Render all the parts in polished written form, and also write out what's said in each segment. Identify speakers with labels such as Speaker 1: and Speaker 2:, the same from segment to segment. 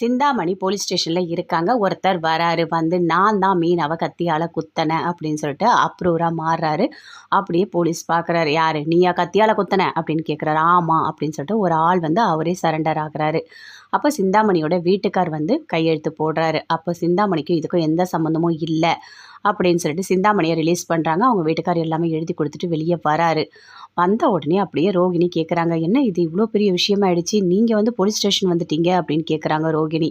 Speaker 1: Chintamani police ஸ்டேஷனில் இருக்காங்க. ஒருத்தர் வராரு. வந்து நான் தான் மீனாவை கத்தியால் குத்தினேன் அப்படின்னு சொல்லிட்டு அப்ரூவராக மாறுறாரு. அப்படியே போலீஸ் பார்க்குறாரு. யார் நீயா கத்தியால் குத்தின அப்படின்னு கேட்குறாரு. ஆமாம் அப்படின்னு சொல்லிட்டு ஒரு ஆள் வந்து அவரே சரண்டர் ஆகுறாரு. அப்போ சிந்தாமணியோட வீட்டுக்கார் வந்து கையெழுத்து போடுறாரு. அப்போ சிந்தாமணிக்கும் இதுக்கும் எந்த சம்மந்தமும் இல்லை அப்படின்னு சொல்லிட்டு சிந்தாமணியை ரிலீஸ் பண்ணுறாங்க. அவங்க வீட்டுக்கார் எல்லாமே எழுதி கொடுத்துட்டு வெளியே வராரு. வந்த உடனே அப்படியே ரோகிணி கேட்குறாங்க, என்ன இது இவ்வளோ பெரிய விஷயமாயிடுச்சு, நீங்கள் வந்து போலீஸ் ஸ்டேஷன் வந்துட்டீங்க அப்படின்னு கேட்குறாங்க ரோகிணி.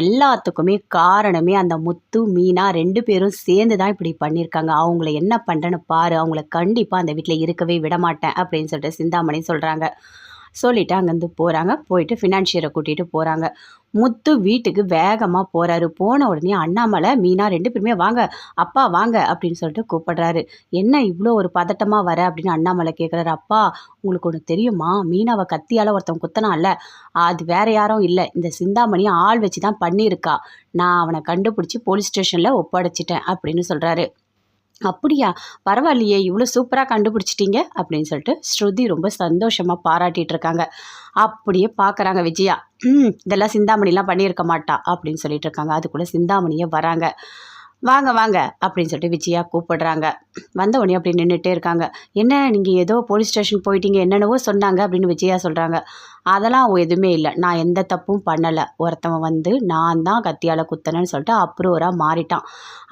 Speaker 1: எல்லாத்துக்குமே காரணமே அந்த முத்து மீனா 2 பேரும் சேர்ந்து தான் இப்படி பண்ணியிருக்காங்க. அவங்கள என்ன பண்ணுறேன்னு பாரு, அவங்கள கண்டிப்பாக அந்த வீட்டில் இருக்கவே விட மாட்டேன் அப்படின்னு சொல்லிட்டு சிந்தாமணி சொல்கிறாங்க. சொல்லிவிட்டு அங்கேருந்து போகிறாங்க. போயிட்டு ஃபினான்ஷியரை கூட்டிகிட்டு போகிறாங்க. முத்து வீட்டுக்கு வேகமாக போகிறாரு. போன உடனே அண்ணாமலை மீனா 2 பேருமே வாங்க அப்பா வாங்க அப்படின்னு சொல்லிட்டு கூப்பிடுறாரு. என்ன இவ்வளோ ஒரு பதட்டமாக வர அப்படின்னு அண்ணாமலை கேட்குறாரு. அப்பா உங்களுக்கு ஒன்று தெரியுமா, மீனாவை கத்தியால் ஒருத்தன் குத்தனான்ல, அது வேற யாரும் இல்லை, இந்த சிந்தாமணியை ஆள் வச்சு தான் பண்ணியிருக்கா. நான் அவனை கண்டுபிடிச்சி போலீஸ் ஸ்டேஷனில் ஒப்படைச்சிட்டேன் அப்படின்னு சொல்கிறாரு. அப்படியா, பரவாயில்லையே, இவ்வளோ சூப்பராக கண்டுபிடிச்சிட்டிங்க அப்படின்னு சொல்லிட்டு ஸ்ருதி ரொம்ப சந்தோஷமாக பாராட்டிகிட்டு இருக்காங்க. அப்படியே பார்க்குறாங்க விஜயா. இதெல்லாம் சிந்தாமணிலாம் பண்ணியிருக்க மாட்டா அப்படின்னு சொல்லிட்டு இருக்காங்க. அதுக்குள்ளே சிந்தாமணியே வராங்க. வாங்க வாங்க அப்படின்னு சொல்லிட்டு விஜயா கூப்பிடுறாங்க. வந்த உடனே அப்படி நின்றுட்டே இருக்காங்க. என்ன நீங்கள் ஏதோ போலீஸ் ஸ்டேஷன் போயிட்டீங்க என்னென்னவோ சொன்னாங்க அப்படின்னு விஜயா சொல்கிறாங்க. அதெல்லாம் எதுவுமே இல்லை, நான் எந்த தப்பும் பண்ணலை. ஒருத்தவன் வந்து நான் தான் கத்தியால் குத்தினேன்னு சொல்லிட்டு அப்ரூவராக மாறிட்டான்.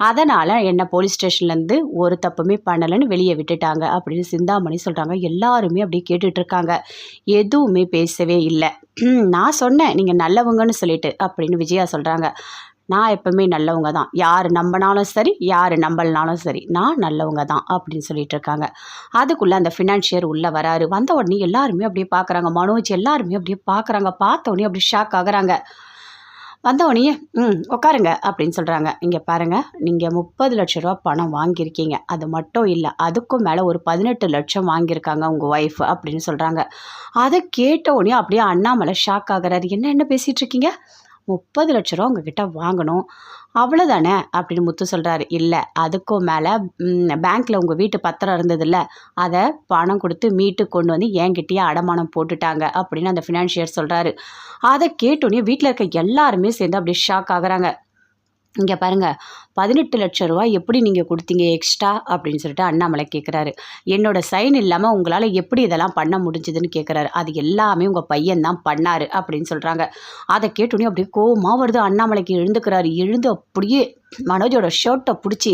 Speaker 1: அதனால் என்னை போலீஸ் ஸ்டேஷன்லேருந்து ஒரு தப்புமே பண்ணலைன்னு வெளியே விட்டுட்டாங்க அப்படின்னு சிந்தாமணி சொல்கிறாங்க. எல்லாருமே அப்படியே கேட்டுட்ருக்காங்க. எதுவுமே பேசவே இல்லை. நான் சொன்னேன் நீங்கள் நல்லவங்கன்னு சொல்லிட்டு அப்படின்னு விஜயா சொல்கிறாங்க. நான் எப்பவுமே நல்லவங்க தான், யார் நம்பினாலும் சரி யார் நம்பலனாலும் சரி நான் நல்லவங்க தான் அப்படின்னு சொல்லிட்டு இருக்காங்க. அதுக்குள்ளே அந்த ஃபினான்ஷியர் உள்ளே வராரு. வந்த உடனே எல்லாருமே அப்படியே பார்க்குறாங்க. மனோஜ் எல்லாருமே அப்படியே பார்க்குறாங்க. பார்த்த உடனே அப்படியே ஷாக் ஆகுறாங்க. வந்த உடனே உட்காருங்க அப்படின்னு சொல்கிறாங்க. இங்கே பாருங்கள், நீங்கள் 30 லட்ச ரூபா பணம் வாங்கியிருக்கீங்க, அது மட்டும் இல்லை அதுக்கும் மேலே ஒரு 18 லட்சம் வாங்கியிருக்காங்க உங்கள் ஒய்ஃப் அப்படின்னு சொல்கிறாங்க. அதை கேட்ட உடனே அப்படியே அண்ணாமலை ஷாக் ஆகுறாரு. என்ன பேசிகிட்டு இருக்கீங்க, 30 லட்ச ரூபா உங்ககிட்ட வாங்கணும் அவ்வளோதானே அப்படின்னு முத்து சொல்கிறாரு. இல்லை, அதுக்கும் மேலே பேங்க்கில் உங்கள் வீட்டு பத்திரம் இருந்ததில்ல, அதை பணம் கொடுத்து மீட்டு கொண்டு வந்து என்கிட்டயே அடமானம் போட்டுட்டாங்க அப்படின்னு அந்த ஃபினான்ஷியர் சொல்கிறாரு. அதை கேட்டோன்னே வீட்டில் இருக்க எல்லாருமே சேர்ந்து அப்படியே ஷாக் ஆகுறாங்க. இங்கே பாருங்கள், 18 லட்ச ரூபா எப்படி நீங்கள் கொடுத்தீங்க எக்ஸ்ட்ரா அப்படின்னு சொல்லிட்டு அண்ணாமலை கேட்குறாரு. என்னோட சைன் இல்லாமல் உங்களால் எப்படி இதெல்லாம் பண்ண முடிஞ்சுதுன்னு கேட்குறாரு. அது எல்லாமே உங்கள் பையன் தான் பண்ணார் அப்படின்னு சொல்கிறாங்க. அதை கேட்டோன்னே அப்படியே கோவமாக வருது. அண்ணாமலைக்கு எழுந்துக்கிறாரு. எழுந்து அப்படியே மனோஜோட ஷர்ட்டை பிடிச்சி,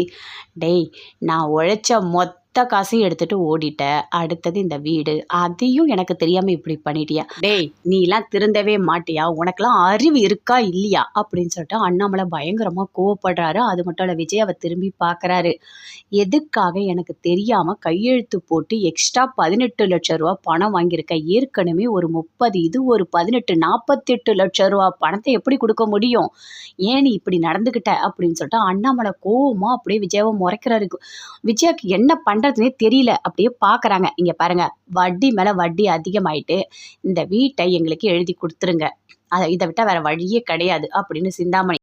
Speaker 1: டேய் நான் உழைச்ச காசையும் எடுத்துட்டு ஓடிட்ட, அடுத்தது இந்த வீடு, அதையும் எனக்கு தெரியாமல் இப்படி பண்ணிட்டியா, டேய் நீலாம் திருந்தவே மாட்டியா, உனக்கெல்லாம் அறிவு இருக்கா இல்லையா அப்படின்னு சொல்லிட்டு அண்ணாமலை பயங்கரமாக கோவப்படுறாரு. அது மட்டும் இல்லை, விஜயாவை திரும்பி பார்க்குறாரு. எதுக்காக எனக்கு தெரியாமல் கையெழுத்து போட்டு எக்ஸ்ட்ரா 18 லட்ச ரூபா பணம் வாங்கியிருக்க, ஏற்கனவே ஒரு 30, இது ஒரு 18, 48 லட்ச ரூபா பணத்தை எப்படி கொடுக்க முடியும், ஏன் நீ இப்படி நடந்துக்கிட்ட அப்படின்னு சொல்லிட்டு அண்ணாமலை கோவமாக அப்படியே விஜயாவை முறைக்கிறாரு. விஜயாவுக்கு என்ன பண்ணுறதுனே தெரியல. அப்படியே பார்க்குறாங்க. இங்கே பாருங்கள், வட்டி மேலே வட்டி அதிகமாயிட்டு இந்த வீட்டை எங்களுக்கு எழுதி கொடுத்துருங்க, இதை விட்டால் வேறு வழியே கிடையாது அப்படின்னு சிந்தாமணி